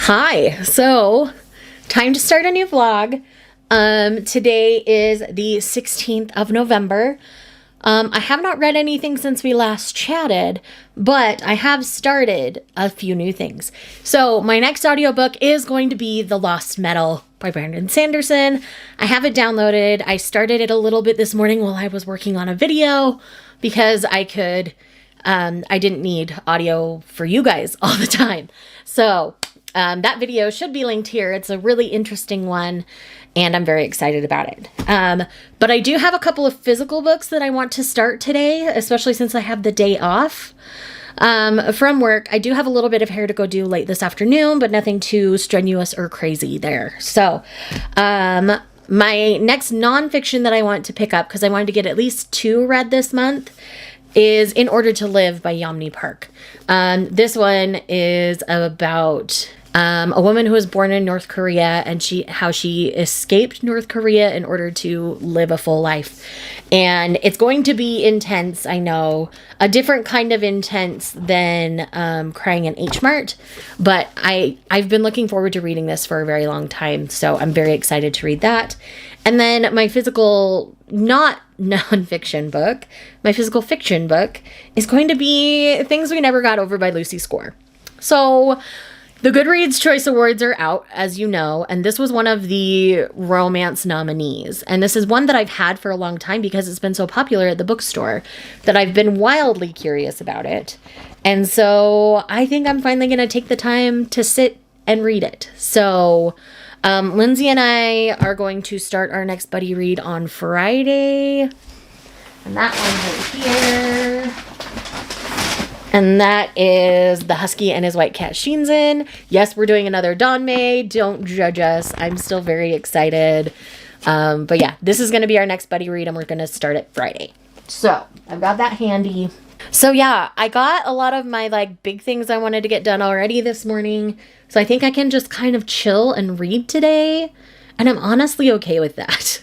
Hi, so time to start a new vlog. Today is the 16th of November. I have not read anything since we last chatted, but I have started a few new things. So my next audiobook is going to be The Lost Metal by Brandon Sanderson. I have it downloaded. I started it a little bit this morning while I was working on a video because I didn't need audio for you guys all the time. So that video should be linked here. It's a really interesting one, and I'm very excited about it. But I do have a couple of physical books that I want to start today, especially since I have the day off from work. I do have a little bit of hair to go do late this afternoon, but nothing too strenuous or crazy there. So my next nonfiction that I want to pick up, because I wanted to get at least 2 read this month, is In Order to Live by Yeonmi Park. This one is about a woman who was born in North Korea and how she escaped North Korea in order to live a full life. And it's going to be intense, I know. A different kind of intense than Crying in H Mart. But I've been looking forward to reading this for a very long time, so I'm very excited to read that. And then my physical, not nonfiction book, my physical fiction book is going to be Things We Never Got Over by Lucy Score. So the Goodreads Choice Awards are out, as you know, and this was one of the romance nominees. And this is one that I've had for a long time because it's been so popular at the bookstore that I've been wildly curious about it. And so I think I'm finally going to take the time to sit and read it. So Lindsay and I are going to start our next buddy read on Friday. And that one's right here. And that is The Husky and His White Cat Shinzen. Yes, we're doing another Danmei. Don't judge us. I'm still very excited. But yeah, this is going to be our next buddy read, and we're going to start it Friday. So I've got that handy. So yeah, I got a lot of my big things I wanted to get done already this morning. So I think I can just kind of chill and read today. And I'm honestly okay with that.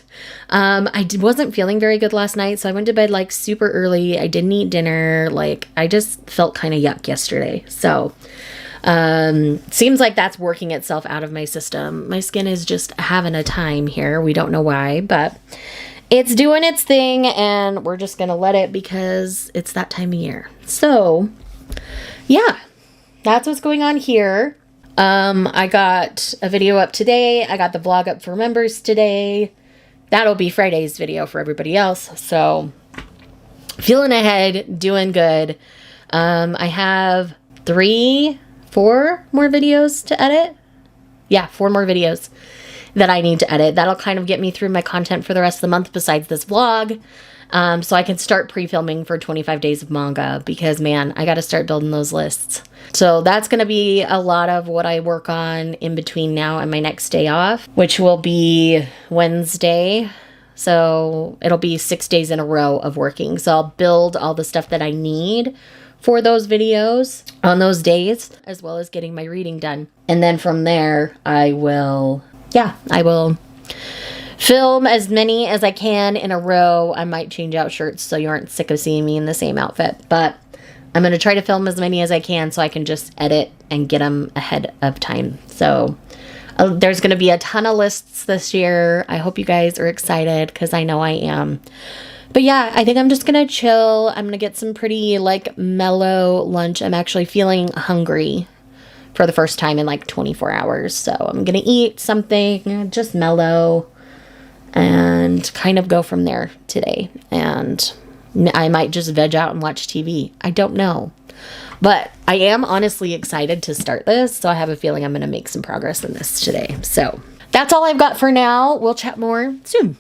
I wasn't feeling very good last night, so I went to bed super early. I didn't eat dinner. I just felt kind of yuck yesterday. So seems like that's working itself out of my system. My skin is just having a time here. We don't know why, but it's doing its thing, and we're just going to let it because it's that time of year. So yeah, that's what's going on here. I got a video up today. I got the vlog up for members today. That'll be Friday's video for everybody else. So feeling ahead, doing good. I have 4 more videos to edit. Yeah, 4 more videos that I need to edit. That'll kind of get me through my content for the rest of the month besides this vlog. So I can start pre-filming for 25 days of manga because, man, I got to start building those lists. So that's going to be a lot of what I work on in between now and my next day off, which will be Wednesday. So it'll be 6 days in a row of working. So I'll build all the stuff that I need for those videos on those days, as well as getting my reading done. And then from there, I will film as many as I can in a row. I might change out shirts so you aren't sick of seeing me in the same outfit, but I'm going to try to film as many as I can so I can just edit and get them ahead of time. So there's going to be a ton of lists this year. I hope you guys are excited because I know I am. But yeah, I think I'm just going to chill. I'm going to get some pretty mellow lunch. I'm actually feeling hungry for the first time in 24 hours. So I'm going to eat something just mellow and kind of go from there today. And I might just veg out and watch TV. I don't know. But I am honestly excited to start this, so I have a feeling I'm going to make some progress in this today. So that's all I've got for now. We'll chat more soon.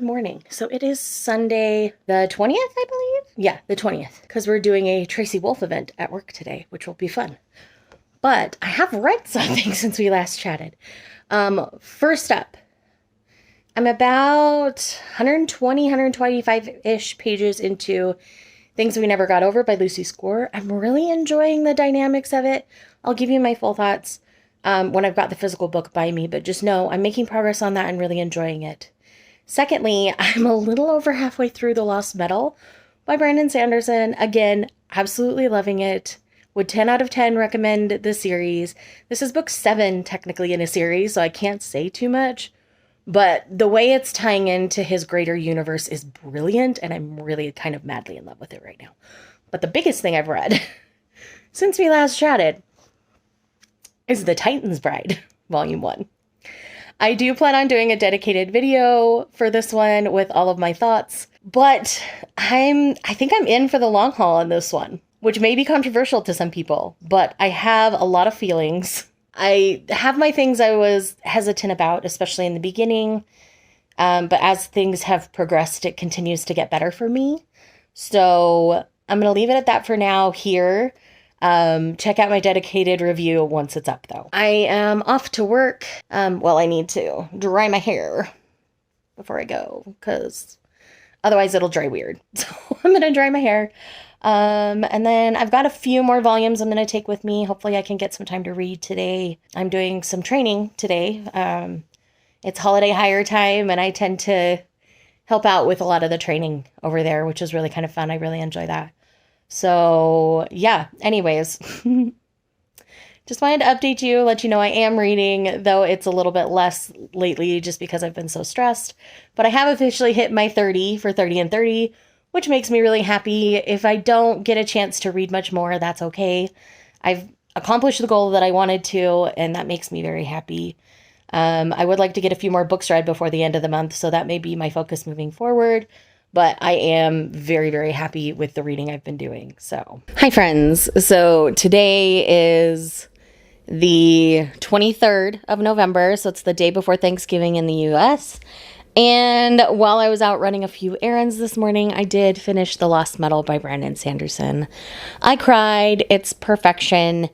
good morning. So it is Sunday the 20th, I believe? Yeah, the 20th, because we're doing a Tracy Wolf event at work today, which will be fun. But I have read something since we last chatted. First up, I'm about 120, 125-ish pages into Things We Never Got Over by Lucy Score. I'm really enjoying the dynamics of it. I'll give you my full thoughts when I've got the physical book by me, but just know I'm making progress on that and really enjoying it. Secondly, I'm a little over halfway through The Lost Metal by Brandon Sanderson. Again, absolutely loving it. Would 10 out of 10 recommend the series. This is book 7 technically in a series, so I can't say too much. But the way it's tying into his greater universe is brilliant, and I'm really kind of madly in love with it right now. But the biggest thing I've read since we last chatted is The Titan's Bride, Volume 1. I do plan on doing a dedicated video for this one with all of my thoughts, but I think I'm in for the long haul on this one, which may be controversial to some people, but I have a lot of feelings. I have my things I was hesitant about, especially in the beginning, but as things have progressed, it continues to get better for me. So I'm going to leave it at that for now here. Check out my dedicated review once it's up, though. I am off to work. Well, I need to dry my hair before I go, because otherwise it'll dry weird. So I'm going to dry my hair. And then I've got a few more volumes I'm going to take with me. Hopefully I can get some time to read today. I'm doing some training today. It's holiday hire time, and I tend to help out with a lot of the training over there, which is really kind of fun. I really enjoy that. So yeah, anyways, just wanted to update you, let you know I am reading, though it's a little bit less lately just because I've been so stressed. But I have officially hit my 30 for 30 and 30, which makes me really happy. If I don't get a chance to read much more, that's okay. I've accomplished the goal that I wanted to, and that makes me very happy. I would like to get a few more books read before the end of the month, so that may be my focus moving forward. But I am very, very happy with the reading I've been doing. So, hi friends. So today is the 23rd of November. So it's the day before Thanksgiving in the US. And while I was out running a few errands this morning, I did finish The Lost Metal by Brandon Sanderson. I cried. It's perfection.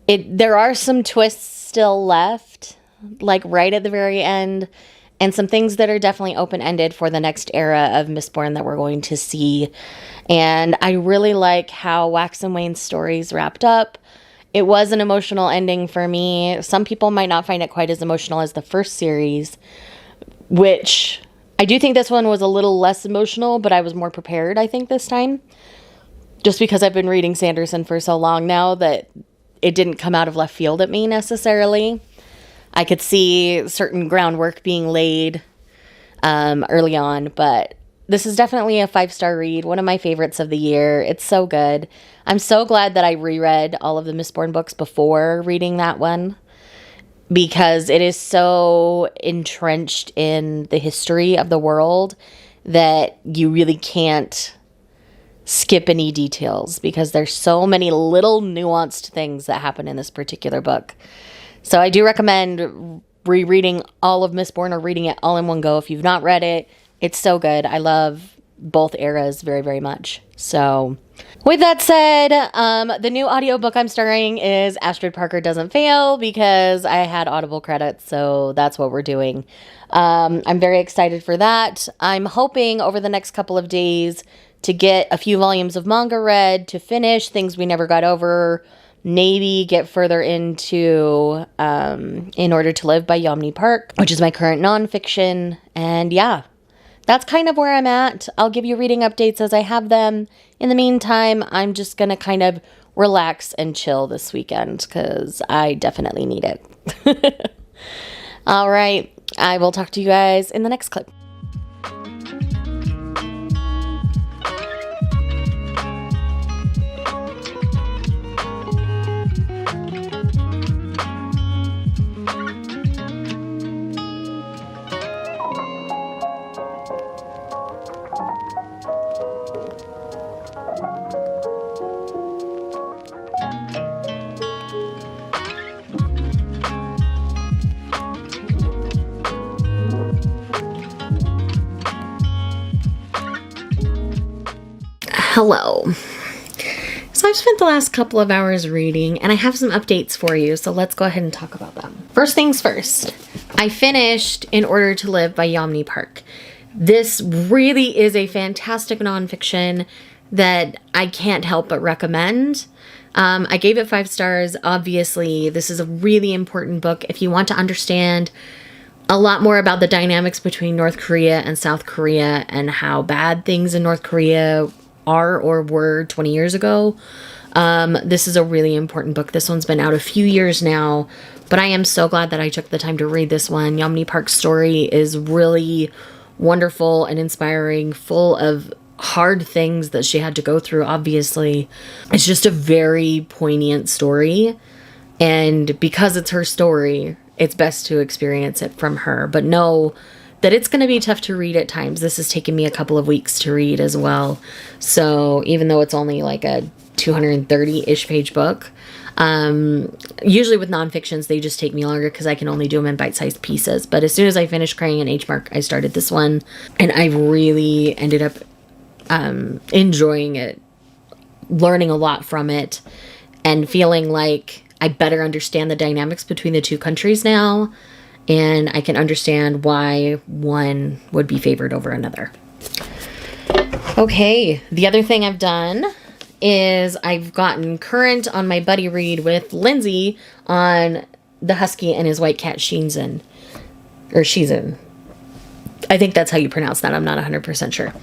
There are some twists still left, like right at the very end, and some things that are definitely open-ended for the next era of Mistborn that we're going to see. And I really like how Wax and Wayne's stories wrapped up. It was an emotional ending for me. Some people might not find it quite as emotional as the first series, which I do think this one was a little less emotional, but I was more prepared, I think, this time. Just because I've been reading Sanderson for so long now that it didn't come out of left field at me necessarily. I could see certain groundwork being laid early on, but this is definitely a 5-star read. One of my favorites of the year. It's so good. I'm so glad that I reread all of the Mistborn books before reading that one, because it is so entrenched in the history of the world that you really can't skip any details, because there's so many little nuanced things that happen in this particular book. So I do recommend rereading all of Mistborn or reading it all in one go if you've not read it. It's so good. I love both eras very, very much. So with that said, the new audiobook I'm starting is Astrid Parker Doesn't Fail, because I had Audible credits, so that's what we're doing. I'm very excited for that. I'm hoping over the next couple of days to get a few volumes of manga read, to finish Things We Never Got Over, maybe get further into In Order to Live by Yomni Park, which is my current nonfiction. And yeah, that's kind of where I'm at. I'll give you reading updates as I have them. In the meantime, I'm just going to kind of relax and chill this weekend, because I definitely need it. All right. I will talk to you guys in the next clip. Hello. So I've spent the last couple of hours reading, and I have some updates for you, so let's go ahead and talk about them. First things first, I finished In Order to Live by Yeonmi Park. This really is a fantastic nonfiction that I can't help but recommend. I gave it 5 stars. Obviously, this is a really important book if you want to understand a lot more about the dynamics between North Korea and South Korea and how bad things in North Korea are or were 20 years ago. This is a really important book. This one's been out a few years now, but I am so glad that I took the time to read this one. Yeonmi Park's story is really wonderful and inspiring, full of hard things that she had to go through, obviously. It's just a very poignant story, and because it's her story, it's best to experience it from her, but know that it's going to be tough to read at times. This has taken me a couple of weeks to read as well. So even though it's only like a 230-ish page book, usually with nonfictions, they just take me longer because I can only do them in bite-sized pieces. But as soon as I finished Crying in H Mark, I started this one, and I really ended up enjoying it, learning a lot from it, and feeling like I better understand the dynamics between the two countries now. And I can understand why one would be favored over another. Okay, the other thing I've done is I've gotten current on my buddy read with Lindsay on the husky and his white cat Shinzen. Or Shizen. I think that's how you pronounce that. I'm not 100% sure.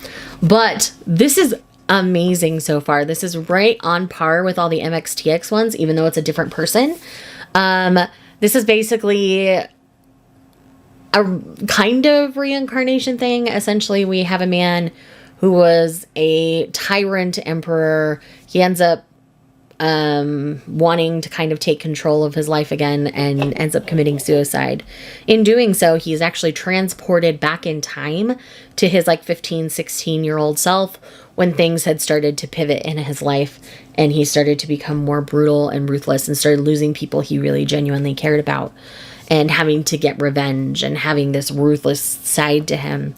But this is amazing so far. This is right on par with all the MXTX ones, even though it's a different person. This is basically a kind of reincarnation thing. Essentially, we have a man who was a tyrant emperor. He ends up wanting to kind of take control of his life again and ends up committing suicide. In doing so, he's actually transported back in time to his like 15, 16-year-old self when things had started to pivot in his life and he started to become more brutal and ruthless and started losing people he really genuinely cared about, and having to get revenge and having this ruthless side to him.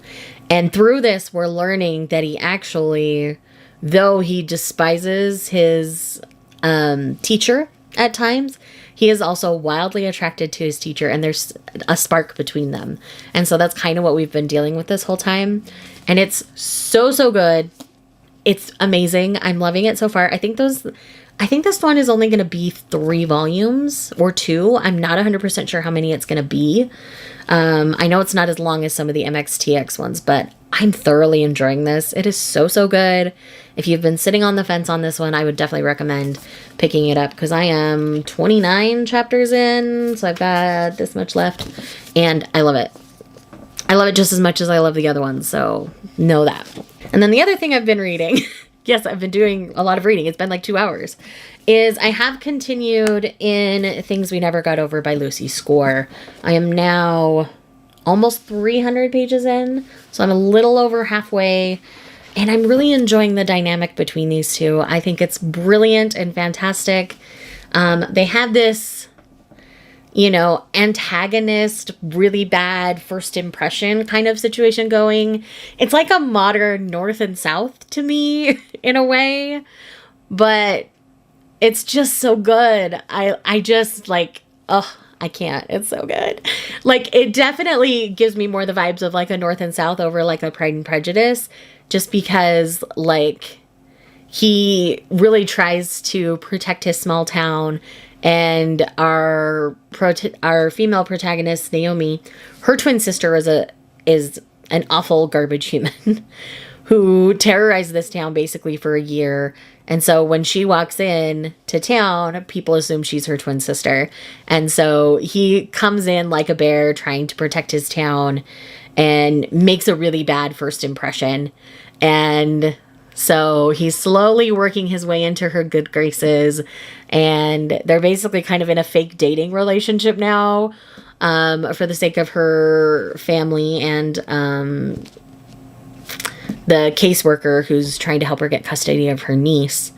And through this, we're learning that he actually, though he despises his teacher at times, he is also wildly attracted to his teacher, and there's a spark between them. And so that's kind of what we've been dealing with this whole time. And it's so, so good. It's amazing. I'm loving it so far. I think this one is only going to be 3 volumes or 2. I'm not 100% sure how many it's going to be. I know it's not as long as some of the MXTX ones, but I'm thoroughly enjoying this. It is so, so good. If you've been sitting on the fence on this one, I would definitely recommend picking it up because I am 29 chapters in, so I've got this much left, and I love it. I love it just as much as I love the other ones, so know that. And then the other thing I've been reading, yes, I've been doing a lot of reading, it's been like 2 hours, is I have continued in Things We Never Got Over by Lucy Score. I am now almost 300 pages in, so I'm a little over halfway, and I'm really enjoying the dynamic between these two. I think it's brilliant and fantastic. They have this, antagonist, really bad first impression kind of situation going. It's like a modern North and South to me, in a way, but it's just so good. I just like, I can't. It's so good. Like, it definitely gives me more the vibes of like a North and South over like a Pride and Prejudice, just because like he really tries to protect his small town, and our female protagonist Naomi, her twin sister is an awful garbage human who terrorized this town basically for a year. And so when she walks in to town, people assume she's her twin sister. And so he comes in like a bear trying to protect his town and makes a really bad first impression. And so he's slowly working his way into her good graces, and they're basically kind of in a fake dating relationship now, for the sake of her family and the caseworker who's trying to help her get custody of her niece.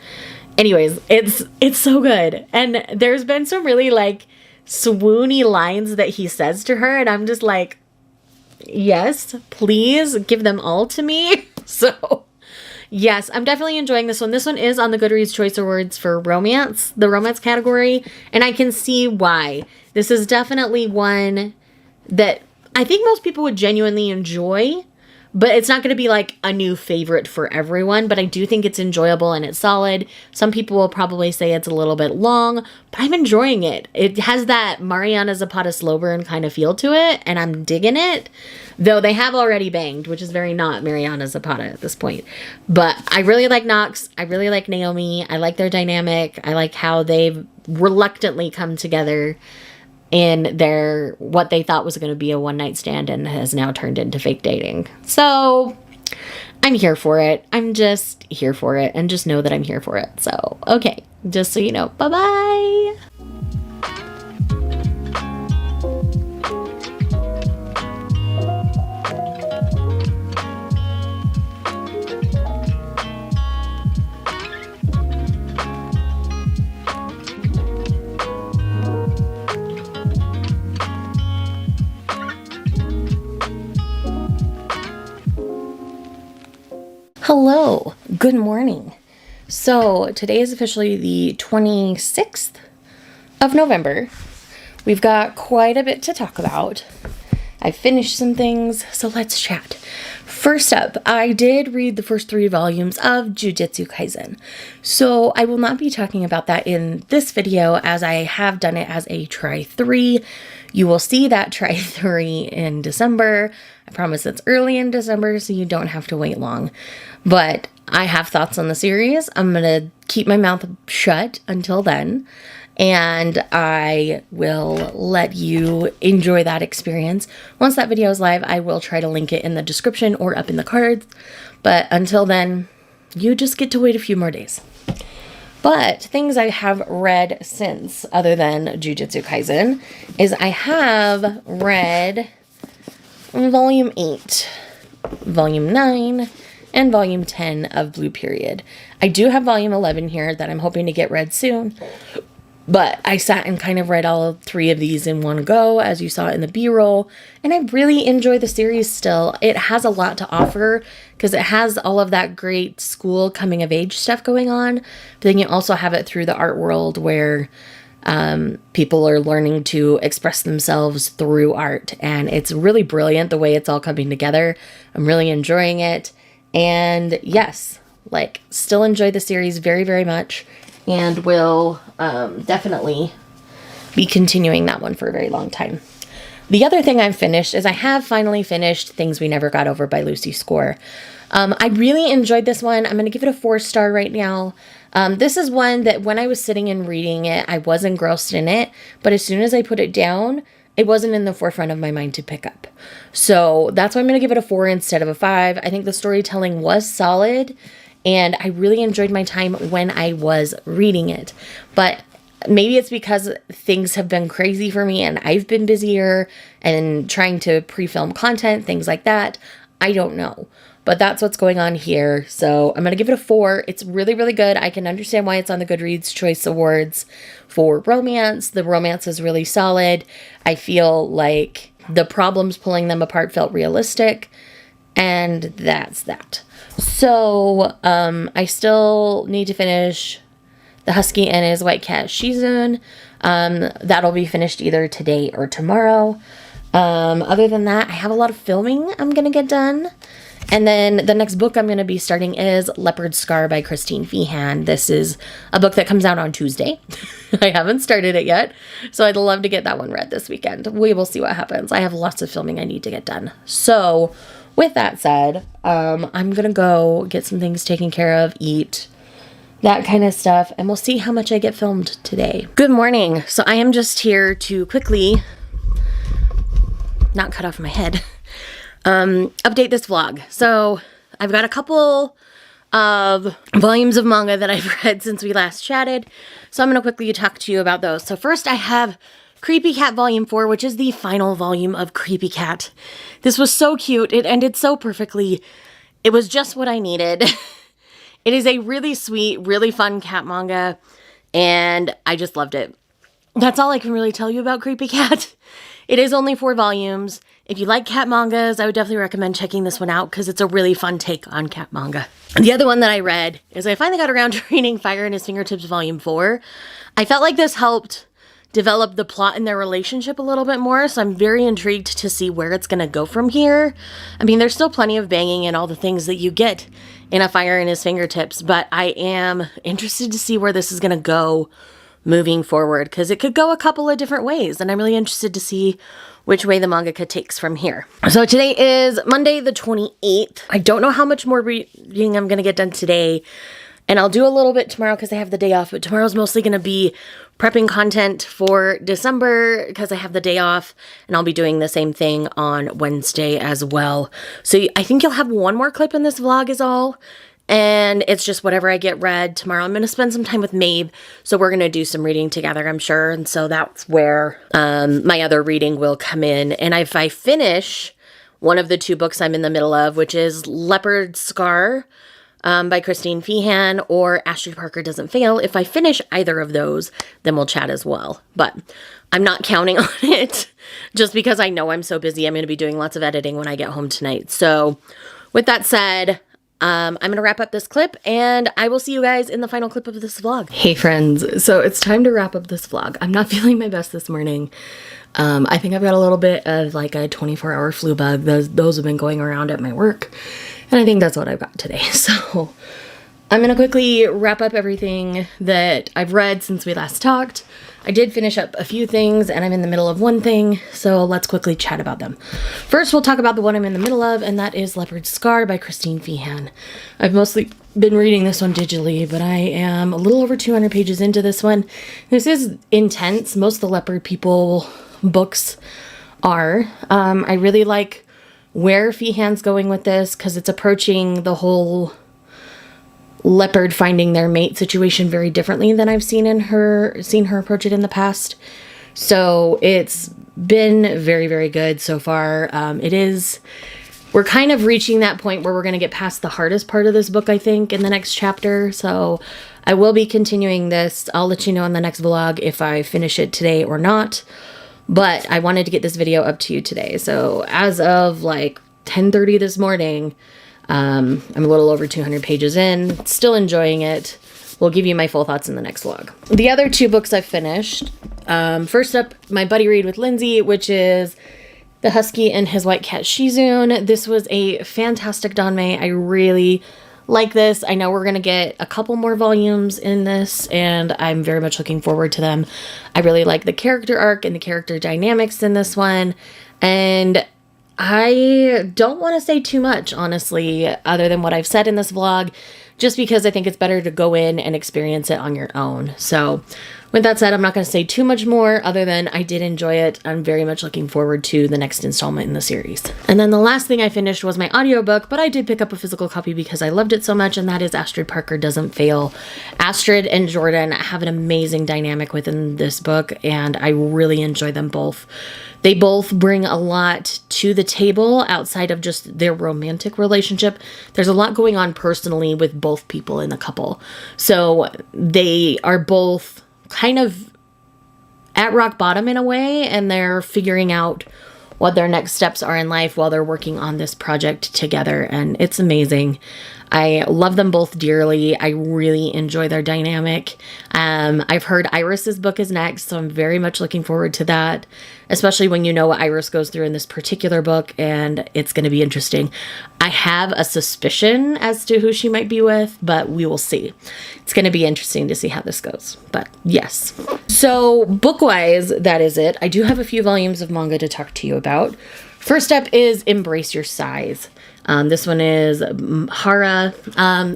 Anyways, it's so good. And there's been some really like swoony lines that he says to her, and I'm just like, yes, please give them all to me. So Yes, I'm definitely enjoying this one. This one is on the Goodreads Choice Awards for romance, the romance category, and I can see why. This is definitely one that I think most people would genuinely enjoy, but it's not going to be like a new favorite for everyone, but I do think it's enjoyable and it's solid. Some people will probably say it's a little bit long, but I'm enjoying it. It has that Mariana Zapata slow burn kind of feel to it, and I'm digging it. Though they have already banged, which is very not Mariana Zapata at this point. But I really like Nox. I really like Naomi. I like their dynamic. I like how they've reluctantly come together in their what they thought was going to be a one-night stand and has now turned into fake dating. So I'm here for it. I'm just here for it, and just know that I'm here for it. So, okay, just so you know. Bye-bye. Hello, good morning. So today is officially the 26th of November. We've got quite a bit to talk about. I finished some things, so let's chat. First up, I did read the first 3 volumes of Jujutsu Kaisen. So I will not be talking about that in this video, as I have done it as a try 3. You will see that try 3 in December. I promise it's early in December, so you don't have to wait long. But I have thoughts on the series. I'm going to keep my mouth shut until then, and I will let you enjoy that experience. Once that video is live, I will try to link it in the description or up in the cards. But until then, you just get to wait a few more days. But things I have read since, other than Jujutsu Kaisen, is I have read Volume 8, Volume 9, and Volume 10 of Blue Period. I do have Volume 11 here that I'm hoping to get read soon, but I sat and kind of read all 3 of these in one go, as you saw in the B-roll, and I really enjoy the series still. It has a lot to offer, because it has all of that great school coming-of-age stuff going on, but then you also have it through the art world where people are learning to express themselves through art, and it's really brilliant the way it's all coming together. I'm really enjoying it. And yes, like, still enjoy the series very, very much, and will definitely be continuing that one for a very long time. The other thing I've finished is I have finally finished Things We Never Got Over by Lucy Score. I really enjoyed this one. I'm going to give it a 4-star right now. This is one that when I was sitting and reading it, I was engrossed in it, but as soon as I put it down, it wasn't in the forefront of my mind to pick up. So that's why I'm going to give it a 4 instead of a 5. I think the storytelling was solid, and I really enjoyed my time when I was reading it. But maybe it's because things have been crazy for me and I've been busier and trying to pre-film content, things like that. I don't know. But that's what's going on here. So I'm going to give it a 4. It's really, really good. I can understand why it's on the Goodreads Choice Awards for romance. The romance is really solid. I feel like the problems pulling them apart felt realistic. And that's that. So I still need to finish The Husky and His White Cat Shizun. That'll be finished either today or tomorrow. Other than that, I have a lot of filming I'm going to get done. And then the next book I'm going to be starting is Leopard Scar by Christine Feehan. This is a book that comes out on Tuesday. I haven't started it yet, so I'd love to get that one read this weekend. We will see what happens. I have lots of filming I need to get done. So with that said, I'm going to go get some things taken care of, eat, that kind of stuff, and we'll see how much I get filmed today. Good morning. So I am just here to quickly not cut off my head. Update this vlog. So I've got a couple of volumes of manga that I've read since we last chatted. So I'm going to quickly talk to you about those. So first I have Creepy Cat Volume 4, which is the final volume of Creepy Cat. This was so cute. It ended so perfectly. It was just what I needed. It is a really sweet, really fun cat manga, and I just loved it. That's all I can really tell you about Creepy Cat. It is only 4 volumes. if you like cat mangas, I would definitely recommend checking this one out because it's a really fun take on cat manga. The other one that I read is I finally got around to reading Fire in His Fingertips Volume 4. I felt like this helped develop the plot in their relationship a little bit more, so I'm very intrigued to see where it's going to go from here. I mean, there's still plenty of banging and all the things that you get in A Fire in His Fingertips, but I am interested to see where this is going to go moving forward, because it could go a couple of different ways, and I'm really interested to see which way the mangaka takes from here. So today is Monday the 28th. I don't know how much more reading I'm going to get done today, and I'll do a little bit tomorrow because I have the day off, but tomorrow's mostly going to be prepping content for December because I have the day off, and I'll be doing the same thing on Wednesday as well. So I think you'll have one more clip in this vlog is all. And it's just whatever I get read tomorrow. I'm going to spend some time with Maeve, so we're going to do some reading together, I'm sure. And so that's where my other reading will come in. And if I finish one of the 2 books I'm in the middle of, which is Leopard Scar by Christine Feehan or Astrid Parker Doesn't Fail, if I finish either of those, then we'll chat as well. But I'm not counting on it just because I know I'm so busy. I'm going to be doing lots of editing when I get home tonight. So with that said, I'm going to wrap up this clip, and I will see you guys in the final clip of this vlog. Hey friends, so it's time to wrap up this vlog. I'm not feeling my best this morning. I think I've got a little bit of like a 24-hour flu bug. Those have been going around at my work, and I think that's what I've got today. So I'm going to quickly wrap up everything that I've read since we last talked. I did finish up a few things, and I'm in the middle of one thing, so let's quickly chat about them. First, we'll talk about the one I'm in the middle of, and that is Leopard Scar by Christine Feehan. I've mostly been reading this one digitally, but I am a little over 200 pages into this one. This is intense. Most of the Leopard People books are. I really like where Feehan's going with this, because it's approaching the whole leopard finding their mate situation very differently than I've seen her approach it in the past. So it's been very, very good so far. We're kind of reaching that point where we're going to get past the hardest part of this book, I think, in the next chapter. So I will be continuing this. I'll let you know in the next vlog if I finish it today or not. But I wanted to get this video up to you today. So as of like 10:30 this morning, I'm a little over 200 pages in, still enjoying it. We'll give you my full thoughts in the next vlog. The other 2 books I've finished. First up, my buddy read with Lindsay, which is The Husky and His White Cat Shizun. This was a fantastic danmei. I really like this. I know we're going to get a couple more volumes in this, and I'm very much looking forward to them. I really like the character arc and the character dynamics in this one, and I don't want to say too much, honestly, other than what I've said in this vlog, just because I think it's better to go in and experience it on your own. So with that said, I'm not going to say too much more other than I did enjoy it. I'm very much looking forward to the next installment in the series. And then the last thing I finished was my audiobook, but I did pick up a physical copy because I loved it so much, and that is Astrid Parker Doesn't Fail. Astrid and Jordan have an amazing dynamic within this book, and I really enjoy them both. They both bring a lot to the table outside of just their romantic relationship. There's a lot going on personally with both people in the couple. So they are both kind of at rock bottom in a way, and they're figuring out what their next steps are in life while they're working on this project together, and it's amazing. I love them both dearly. I really enjoy their dynamic. I've heard Iris's book is next, so I'm very much looking forward to that, especially when you know what Iris goes through in this particular book, and it's going to be interesting. I have a suspicion as to who she might be with, but we will see. It's going to be interesting to see how this goes, but yes. So book-wise, that is it. I do have a few volumes of manga to talk to you about. First up is Embrace Your Size. This one is Hara.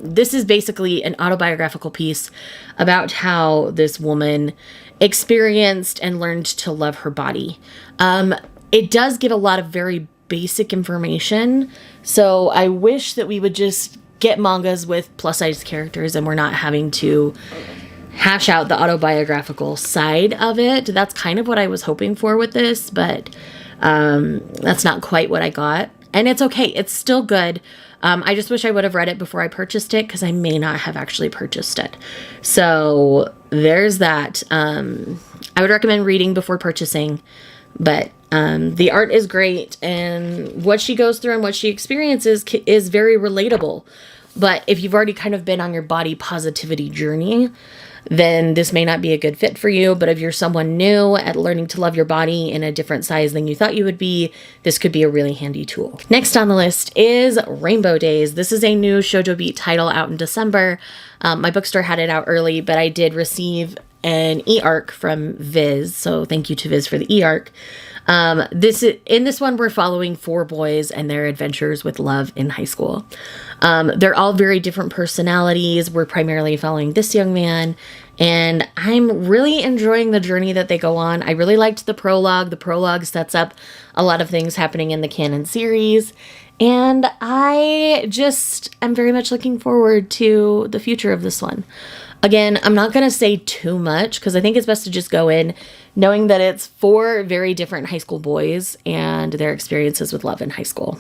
This is basically an autobiographical piece about how this woman experienced and learned to love her body. It does give a lot of very basic information, so I wish that we would just get mangas with plus-size characters and we're not having to hash out the autobiographical side of it. That's kind of what I was hoping for with this, but that's not quite what I got. And it's okay. It's still good. I just wish I would have read it before I purchased it, because I may not have actually purchased it. So there's that. I would recommend reading before purchasing. But the art is great, and what she goes through and what she experiences is very relatable. But if you've already kind of been on your body positivity journey, then this may not be a good fit for you. But if you're someone new at learning to love your body in a different size than you thought you would be, this could be a really handy tool. Next on the list is Rainbow Days. This is a new Shoujo Beat title out in December. My bookstore had it out early, but I did receive an e-arc from Viz. So thank you to Viz for the e-arc. In this one, we're following 4 boys and their adventures with love in high school. They're all very different personalities. We're primarily following this young man, and I'm really enjoying the journey that they go on. I really liked the prologue. The prologue sets up a lot of things happening in the canon series, and I just am very much looking forward to the future of this one. Again, I'm not going to say too much because I think it's best to just go in knowing that it's 4 very different high school boys and their experiences with love in high school.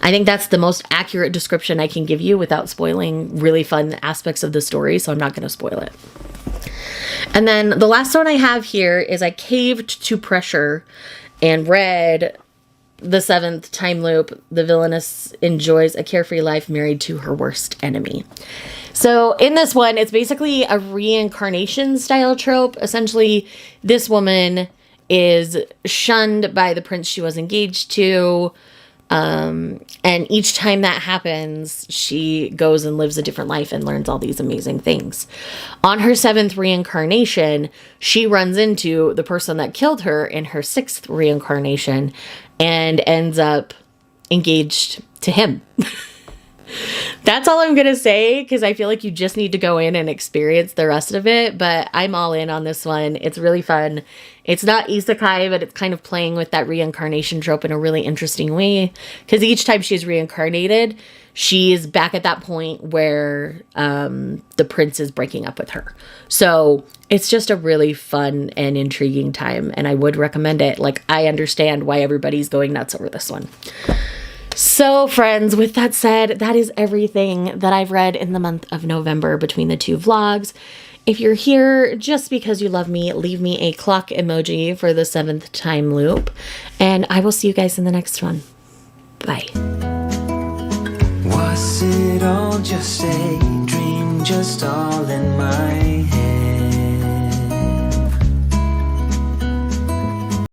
I think that's the most accurate description I can give you without spoiling really fun aspects of the story, so I'm not going to spoil it. And then the last one I have here is I caved to pressure and read The Seventh Time Loop. The villainess enjoys a carefree life married to her worst enemy. So in this one, it's basically a reincarnation style trope. Essentially, this woman is shunned by the prince she was engaged to. And each time that happens, she goes and lives a different life and learns all these amazing things. On her 7th reincarnation, she runs into the person that killed her in her 6th reincarnation and ends up engaged to him. That's all I'm going to say, because I feel like you just need to go in and experience the rest of it, but I'm all in on this one. It's really fun. It's not isekai, but it's kind of playing with that reincarnation trope in a really interesting way, because each time she's reincarnated, she's back at that point where the prince is breaking up with her. So it's just a really fun and intriguing time, and I would recommend it. Like, I understand why everybody's going nuts over this one. So friends, with that said, that is everything that I've read in the month of November between the 2 vlogs. If you're here just because you love me, leave me a clock emoji for the 7th time loop, and I will see you guys in the next one. Bye. Was it all just a dream, just all in my head?